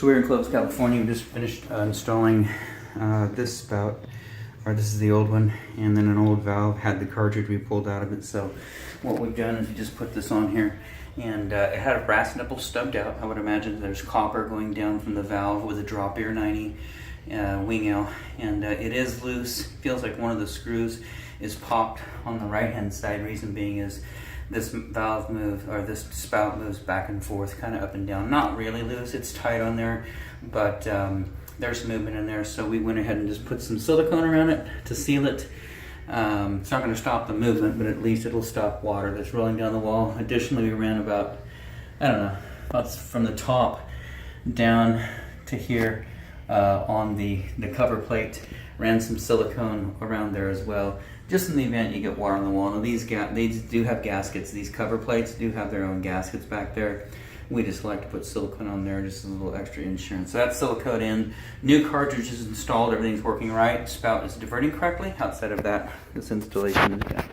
So we're in Clovis, California. We just finished installing this spout, or this is the old one, and then an old valve had the cartridge we pulled out of it. So what we've done is we just put this on here, and it had a brass nipple stubbed out. I would imagine there's copper going down from the valve with a drop ear 90 wing L, and it is loose. Feels like one of the screws is popped on the right hand side. Reason being is this valve moves, or this spout moves back and forth, kind of up and down. Not really loose, it's tight on there, but there's movement in there. So we went ahead and just put some silicone around it to seal it. It's not going to stop the movement, but at least it'll stop water that's rolling down the wall. Additionally, we ran about, I don't know, about from the top down to here on the cover plate. Ran some silicone around there as well, just in the event you get water on the wall. Now these do have gaskets. These cover plates do have their own gaskets back there. We just like to put silicone on there, just as a little extra insurance. So that's silicone in. New cartridge is installed. Everything's working right. Spout is diverting correctly. Outside of that, this installation is done.